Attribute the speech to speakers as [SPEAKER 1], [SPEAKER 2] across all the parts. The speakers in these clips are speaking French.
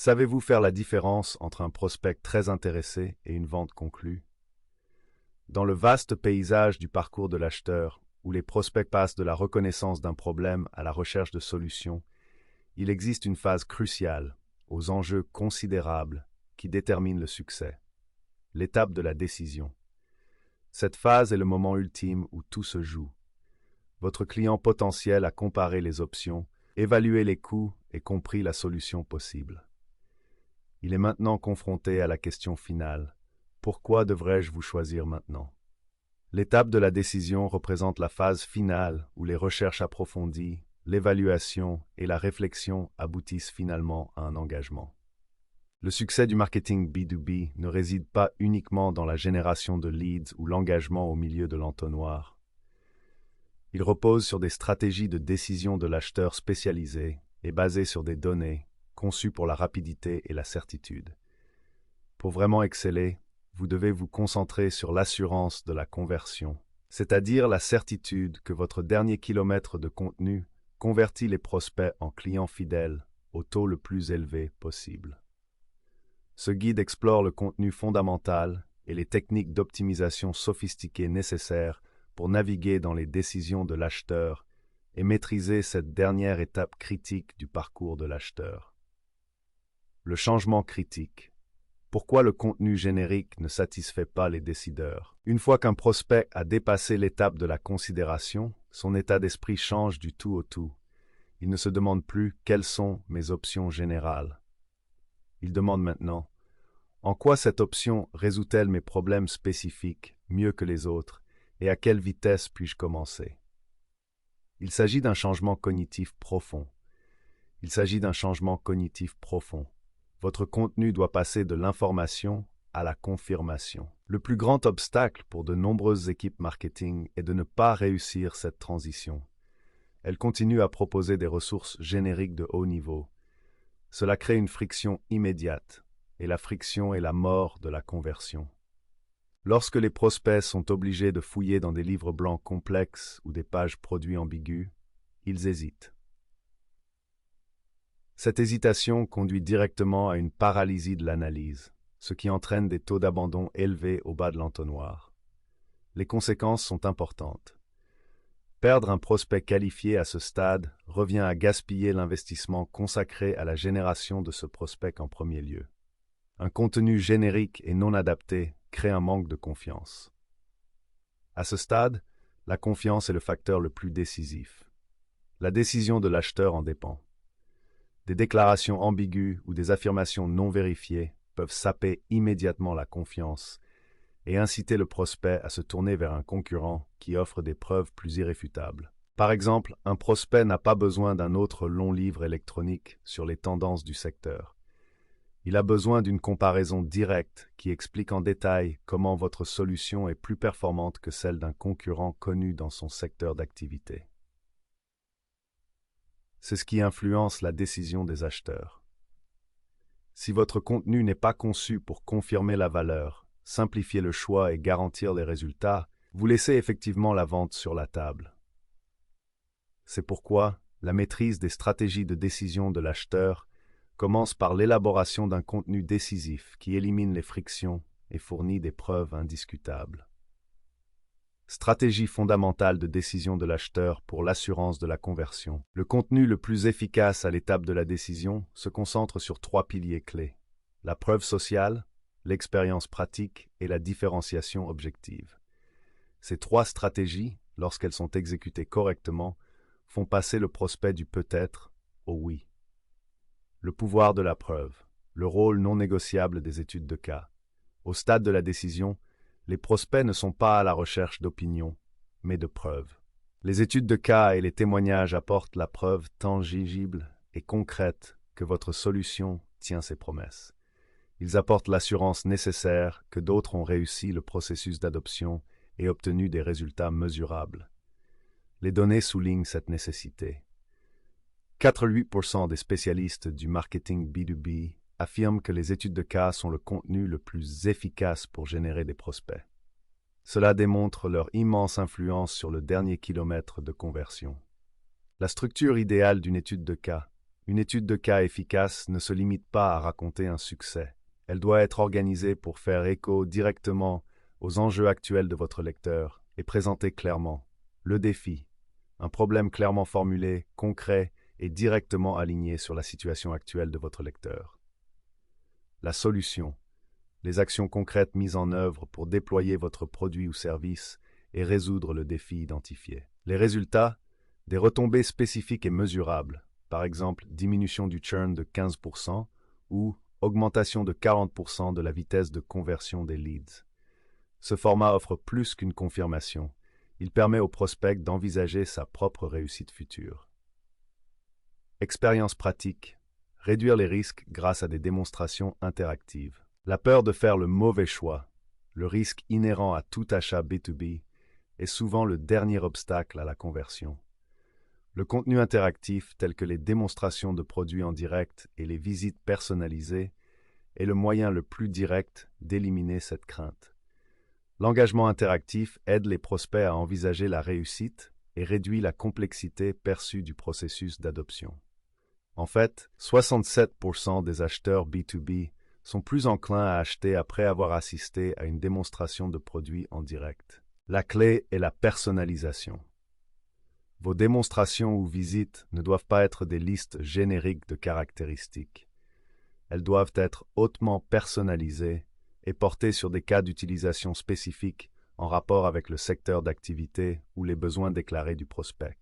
[SPEAKER 1] Savez-vous faire la différence entre un prospect très intéressé et une vente conclue? Dans le vaste paysage du parcours de l'acheteur, où les prospects passent de la reconnaissance d'un problème à la recherche de solutions, il existe une phase cruciale, aux enjeux considérables, qui détermine le succès. L'étape de la décision. Cette phase est le moment ultime où tout se joue. Votre client potentiel a comparé les options, évalué les coûts et compris la solution possible. Il est maintenant confronté à la question finale. Pourquoi devrais-je vous choisir maintenant? L'étape de la décision représente la phase finale où les recherches approfondies, l'évaluation et la réflexion aboutissent finalement à un engagement. Le succès du marketing B2B ne réside pas uniquement dans la génération de leads ou l'engagement au milieu de l'entonnoir. Il repose sur des stratégies de décision de l'acheteur spécialisées et basées sur des données conçues pour la rapidité et la certitude. Pour vraiment exceller, vous devez vous concentrer sur l'assurance de la conversion, c'est-à-dire la certitude que votre dernier kilomètre de contenu convertit les prospects en clients fidèles au taux le plus élevé possible. Ce guide explore le contenu fondamental et les techniques d'optimisation sophistiquées nécessaires pour naviguer dans les décisions de l'acheteur et maîtriser cette dernière étape critique du parcours de l'acheteur. Le changement critique. Pourquoi le contenu générique ne satisfait pas les décideurs? Une fois qu'un prospect a dépassé l'étape de la considération, son état d'esprit change du tout au tout. Il ne se demande plus quelles sont mes options générales. Il demande maintenant en quoi cette option résout-elle mes problèmes spécifiques mieux que les autres et à quelle vitesse puis-je commencer? Il s'agit d'un changement cognitif profond. Votre contenu doit passer de l'information à la confirmation. Le plus grand obstacle pour de nombreuses équipes marketing est de ne pas réussir cette transition. Elles continuent à proposer des ressources génériques de haut niveau. Cela crée une friction immédiate, et la friction est la mort de la conversion. Lorsque les prospects sont obligés de fouiller dans des livres blancs complexes ou des pages produits ambiguës, ils hésitent. Cette hésitation conduit directement à une paralysie de l'analyse, ce qui entraîne des taux d'abandon élevés au bas de l'entonnoir. Les conséquences sont importantes. Perdre un prospect qualifié à ce stade revient à gaspiller l'investissement consacré à la génération de ce prospect en premier lieu. Un contenu générique et non adapté crée un manque de confiance. À ce stade, la confiance est le facteur le plus décisif. La décision de l'acheteur en dépend. Des déclarations ambiguës ou des affirmations non vérifiées peuvent saper immédiatement la confiance et inciter le prospect à se tourner vers un concurrent qui offre des preuves plus irréfutables. Par exemple, un prospect n'a pas besoin d'un autre long livre électronique sur les tendances du secteur. Il a besoin d'une comparaison directe qui explique en détail comment votre solution est plus performante que celle d'un concurrent connu dans son secteur d'activité. C'est ce qui influence la décision des acheteurs. Si votre contenu n'est pas conçu pour confirmer la valeur, simplifier le choix et garantir les résultats, vous laissez effectivement la vente sur la table. C'est pourquoi la maîtrise des stratégies de décision de l'acheteur commence par l'élaboration d'un contenu décisif qui élimine les frictions et fournit des preuves indiscutables. Stratégie fondamentale de décision de l'acheteur pour l'assurance de la conversion. Le contenu le plus efficace à l'étape de la décision se concentre sur 3 piliers clés: la preuve sociale, l'expérience pratique et la différenciation objective. Ces 3 stratégies, lorsqu'elles sont exécutées correctement, font passer le prospect du peut-être au oui. Le pouvoir de la preuve, le rôle non négociable des études de cas. Au stade de la décision, les prospects ne sont pas à la recherche d'opinions, mais de preuves. Les études de cas et les témoignages apportent la preuve tangible et concrète que votre solution tient ses promesses. Ils apportent l'assurance nécessaire que d'autres ont réussi le processus d'adoption et obtenu des résultats mesurables. Les données soulignent cette nécessité. 88% des spécialistes du marketing B2B affirment que les études de cas sont le contenu le plus efficace pour générer des prospects. Cela démontre leur immense influence sur le dernier kilomètre de conversion. La structure idéale d'une étude de cas. Une étude de cas efficace ne se limite pas à raconter un succès. Elle doit être organisée pour faire écho directement aux enjeux actuels de votre lecteur et présenter clairement le défi, un problème clairement formulé, concret et directement aligné sur la situation actuelle de votre lecteur. La solution, les actions concrètes mises en œuvre pour déployer votre produit ou service et résoudre le défi identifié. Les résultats, des retombées spécifiques et mesurables, par exemple diminution du churn de 15% ou augmentation de 40% de la vitesse de conversion des leads. Ce format offre plus qu'une confirmation. Il permet au prospect d'envisager sa propre réussite future. Expérience pratique. Réduire les risques grâce à des démonstrations interactives. La peur de faire le mauvais choix, le risque inhérent à tout achat B2B, est souvent le dernier obstacle à la conversion. Le contenu interactif, tel que les démonstrations de produits en direct et les visites personnalisées, est le moyen le plus direct d'éliminer cette crainte. L'engagement interactif aide les prospects à envisager la réussite et réduit la complexité perçue du processus d'adoption. En fait, 67% des acheteurs B2B sont plus enclins à acheter après avoir assisté à une démonstration de produit en direct. La clé est la personnalisation. Vos démonstrations ou visites ne doivent pas être des listes génériques de caractéristiques. Elles doivent être hautement personnalisées et porter sur des cas d'utilisation spécifiques en rapport avec le secteur d'activité ou les besoins déclarés du prospect.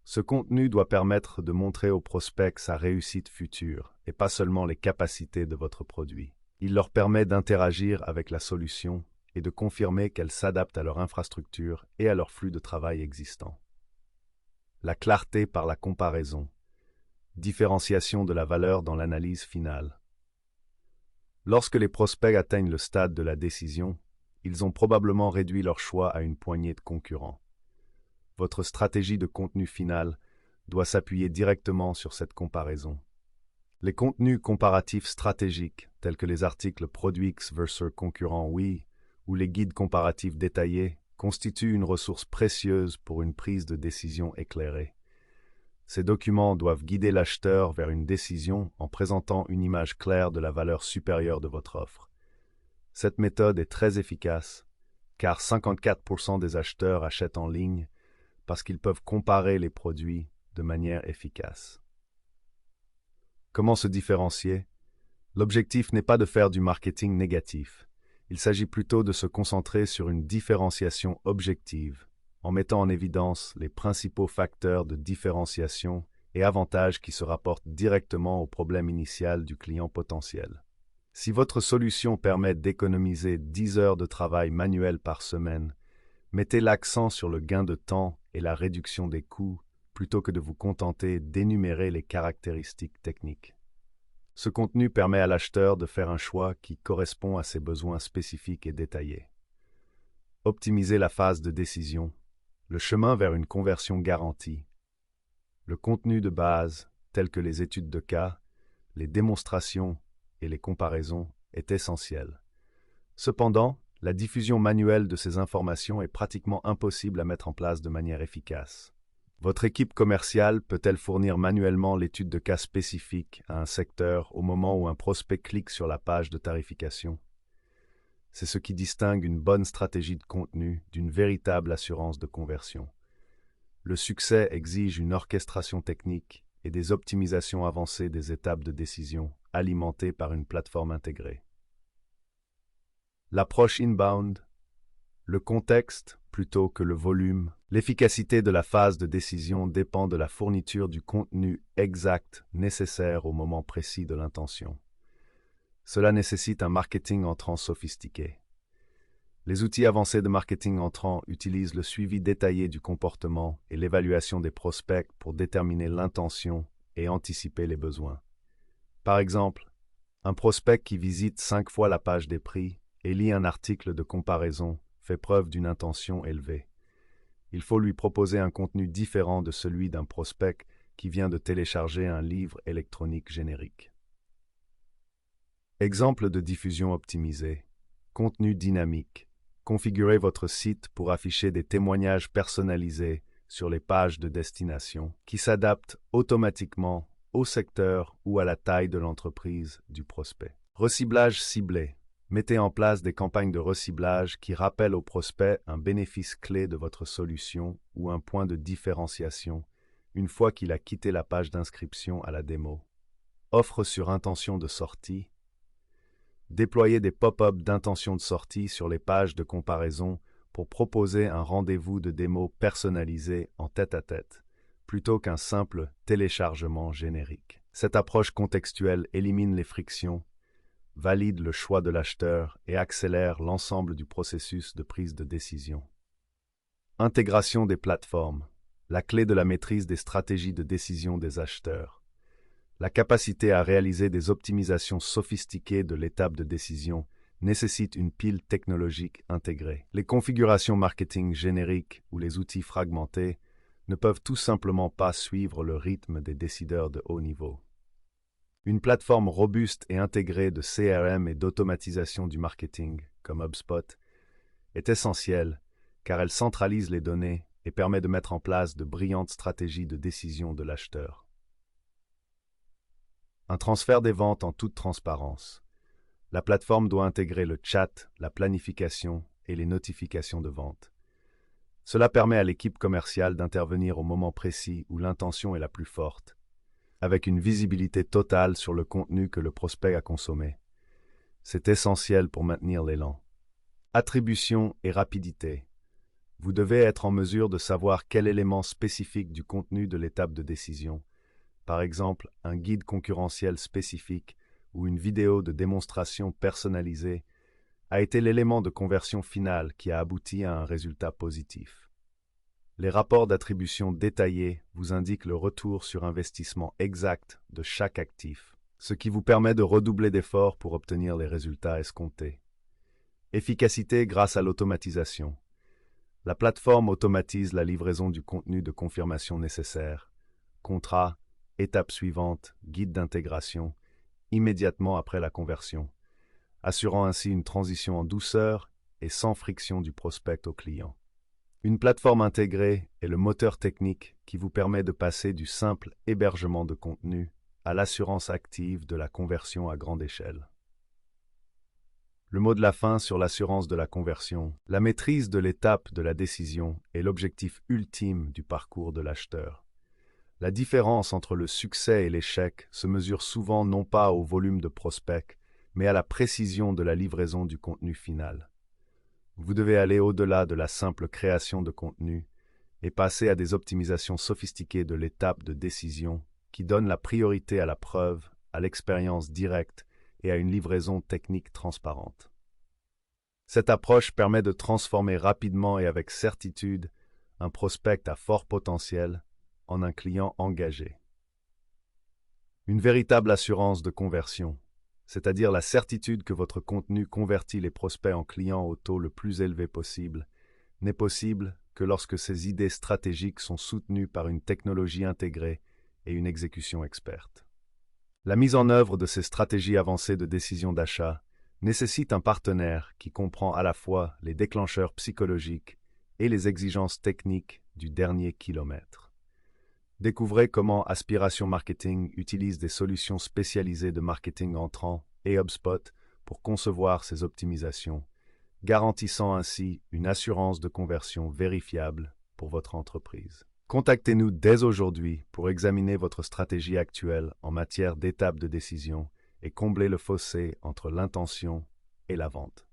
[SPEAKER 1] Ce contenu doit permettre de montrer au prospect sa réussite future et pas seulement les capacités de votre produit. Il leur permet d'interagir avec la solution et de confirmer qu'elle s'adapte à leur infrastructure et à leur flux de travail existant. La clarté par la comparaison. Différenciation de la valeur dans l'analyse finale. Lorsque les prospects atteignent le stade de la décision, ils ont probablement réduit leur choix à une poignée de concurrents. Votre stratégie de contenu final doit s'appuyer directement sur cette comparaison. Les contenus comparatifs stratégiques, tels que les articles Produit X versus concurrent oui ou les guides comparatifs détaillés, constituent une ressource précieuse pour une prise de décision éclairée. Ces documents doivent guider l'acheteur vers une décision en présentant une image claire de la valeur supérieure de votre offre. Cette méthode est très efficace, car 54% des acheteurs achètent en ligne parce qu'ils peuvent comparer les produits de manière efficace. Comment se différencier? L'objectif n'est pas de faire du marketing négatif. Il s'agit plutôt de se concentrer sur une différenciation objective, en mettant en évidence les principaux facteurs de différenciation et avantages qui se rapportent directement au problème initial du client potentiel. Si votre solution permet d'économiser 10 heures de travail manuel par semaine, mettez l'accent sur le gain de temps et la réduction des coûts plutôt que de vous contenter d'énumérer les caractéristiques techniques. Ce contenu permet à l'acheteur de faire un choix qui correspond à ses besoins spécifiques et détaillés. Optimiser la phase de décision, le chemin vers une conversion garantie. Le contenu de base, tel que les études de cas, les démonstrations et les comparaisons, est essentiel. Cependant, la diffusion manuelle de ces informations est pratiquement impossible à mettre en place de manière efficace. Votre équipe commerciale peut-elle fournir manuellement l'étude de cas spécifique à un secteur au moment où un prospect clique sur la page de tarification? C'est ce qui distingue une bonne stratégie de contenu d'une véritable assurance de conversion. Le succès exige une orchestration technique et des optimisations avancées des étapes de décision alimentées par une plateforme intégrée. L'approche inbound, le contexte plutôt que le volume. L'efficacité de la phase de décision dépend de la fourniture du contenu exact nécessaire au moment précis de l'intention. Cela nécessite un marketing entrant sophistiqué. Les outils avancés de marketing entrant utilisent le suivi détaillé du comportement et l'évaluation des prospects pour déterminer l'intention et anticiper les besoins. Par exemple, un prospect qui visite 5 fois la page des prix et lit un article de comparaison fait preuve d'une intention élevée. Il faut lui proposer un contenu différent de celui d'un prospect qui vient de télécharger un livre électronique générique. Exemple de diffusion optimisée. Contenu dynamique. Configurez votre site pour afficher des témoignages personnalisés sur les pages de destination qui s'adaptent automatiquement au secteur ou à la taille de l'entreprise du prospect. Reciblage ciblé. Mettez en place des campagnes de reciblage qui rappellent au prospect un bénéfice clé de votre solution ou un point de différenciation une fois qu'il a quitté la page d'inscription à la démo. Offre sur intention de sortie. Déployez des pop-up d'intention de sortie sur les pages de comparaison pour proposer un rendez-vous de démo personnalisé en tête-à-tête, plutôt qu'un simple téléchargement générique. Cette approche contextuelle élimine les frictions, valide le choix de l'acheteur et accélère l'ensemble du processus de prise de décision. Intégration des plateformes, la clé de la maîtrise des stratégies de décision des acheteurs. La capacité à réaliser des optimisations sophistiquées de l'étape de décision nécessite une pile technologique intégrée. Les configurations marketing génériques ou les outils fragmentés ne peuvent tout simplement pas suivre le rythme des décideurs de haut niveau. Une plateforme robuste et intégrée de CRM et d'automatisation du marketing, comme HubSpot, est essentielle car elle centralise les données et permet de mettre en place de brillantes stratégies de décision de l'acheteur. Un transfert des ventes en toute transparence. La plateforme doit intégrer le chat, la planification et les notifications de vente. Cela permet à l'équipe commerciale d'intervenir au moment précis où l'intention est la plus forte, avec une visibilité totale sur le contenu que le prospect a consommé. C'est essentiel pour maintenir l'élan. Attribution et rapidité. Vous devez être en mesure de savoir quel élément spécifique du contenu de l'étape de décision, par exemple un guide concurrentiel spécifique ou une vidéo de démonstration personnalisée, a été l'élément de conversion finale qui a abouti à un résultat positif. Les rapports d'attribution détaillés vous indiquent le retour sur investissement exact de chaque actif, ce qui vous permet de redoubler d'efforts pour obtenir les résultats escomptés. Efficacité grâce à l'automatisation. La plateforme automatise la livraison du contenu de confirmation nécessaire, contrat, étape suivante, guide d'intégration, immédiatement après la conversion, assurant ainsi une transition en douceur et sans friction du prospect au client. Une plateforme intégrée est le moteur technique qui vous permet de passer du simple hébergement de contenu à l'assurance active de la conversion à grande échelle. Le mot de la fin sur l'assurance de la conversion. La maîtrise de l'étape de la décision est l'objectif ultime du parcours de l'acheteur. La différence entre le succès et l'échec se mesure souvent non pas au volume de prospects, mais à la précision de la livraison du contenu final. Vous devez aller au-delà de la simple création de contenu et passer à des optimisations sophistiquées de l'étape de décision qui donnent la priorité à la preuve, à l'expérience directe et à une livraison technique transparente. Cette approche permet de transformer rapidement et avec certitude un prospect à fort potentiel en un client engagé. Une véritable assurance de conversion, c'est-à-dire la certitude que votre contenu convertit les prospects en clients au taux le plus élevé possible, n'est possible que lorsque ces idées stratégiques sont soutenues par une technologie intégrée et une exécution experte. La mise en œuvre de ces stratégies avancées de décision d'achat nécessite un partenaire qui comprend à la fois les déclencheurs psychologiques et les exigences techniques du dernier kilomètre. Découvrez comment Aspiration Marketing utilise des solutions spécialisées de marketing entrant et HubSpot pour concevoir ces optimisations, garantissant ainsi une assurance de conversion vérifiable pour votre entreprise. Contactez-nous dès aujourd'hui pour examiner votre stratégie actuelle en matière d'étapes de décision et combler le fossé entre l'intention et la vente.